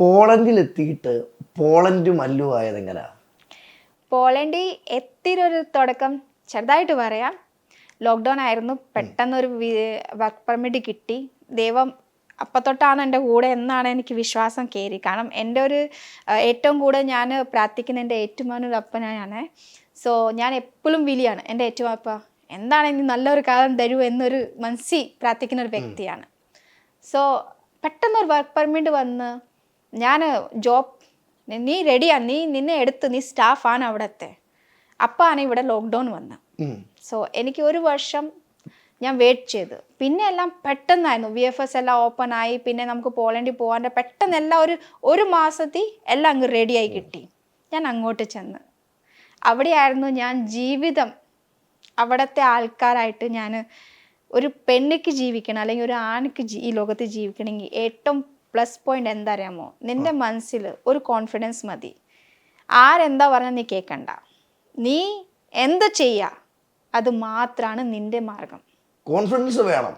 പോളണ്ടിലെത്തിയിട്ട് Poland Mallu ആയതെങ്ങനെയാ? പോളണ്ടിൽ എത്തിയൊരു തുടക്കം ചെറുതായിട്ട് പറയാം. ലോക്ക്ഡൗൺ ആയിരുന്നു. പെട്ടെന്നൊരു വർക്ക് പെർമിറ്റ് കിട്ടി. ദൈവം അപ്പം തൊട്ടാണ് എൻ്റെ കൂടെ എന്നാണ് എനിക്ക് വിശ്വാസം കയറി. കാരണം എൻ്റെ ഒരു ഏറ്റവും കൂടെ ഞാൻ പ്രാർത്ഥിക്കുന്ന എൻ്റെ ഏറ്റുമാനൊരു അപ്പനാണ്. സോ ഞാൻ എപ്പോഴും വിളിയാണ് എൻ്റെ ഏറ്റുമാപ്പ എന്താണ് ഇനി നല്ലൊരു കാലം തരൂ എന്നൊരു മനസ്സിൽ പ്രാർത്ഥിക്കുന്ന ഒരു വ്യക്തിയാണ്. സോ പെട്ടെന്നൊരു വർക്ക് പെർമിറ്റ് വന്ന് ഞാൻ ജോബ് നീ റെഡിയാണ്, നിന്നെ എടുത്ത് നീ സ്റ്റാഫാണ് അവിടുത്തെ. അപ്പാണ് ഇവിടെ ലോക്ക്ഡൗൺ വന്നത്. സോ എനിക്ക് ഒരു വർഷം ഞാൻ വെയിറ്റ് ചെയ്തു. പിന്നെ എല്ലാം പെട്ടെന്നായിരുന്നു. VFS എല്ലാം ഓപ്പൺ ആയി. പിന്നെ നമുക്ക് പോളണ്ടിൽ പോകാണ്ട് പെട്ടെന്ന് എല്ലാം ഒരു മാസത്തിൽ എല്ലാം അങ്ങ് റെഡിയായി കിട്ടി. ഞാൻ അങ്ങോട്ട് ചെന്ന് അവിടെയായിരുന്നു ഞാൻ ജീവിതം. അവിടുത്തെ ആൾക്കാരായിട്ട് ഞാൻ ഒരു പെണ്ണിക്ക് ജീവിക്കണം അല്ലെങ്കിൽ ഒരു ആണിക്ക് ഈ ലോകത്ത് ജീവിക്കണമെങ്കിൽ ഏറ്റവും പ്ലസ് പോയിന്റ് എന്താ അറിയാമോ? നിന്റെ മനസ്സിൽ ഒരു കോൺഫിഡൻസ് മതി. ആരെന്താ പറഞ്ഞാൽ നീ കേൾക്കണ്ട. നീ എന്ത് ചെയ്യുക അത് മാത്രമാണ് നിന്റെ മാർഗം. കോൺഫിഡൻസ് വേണം.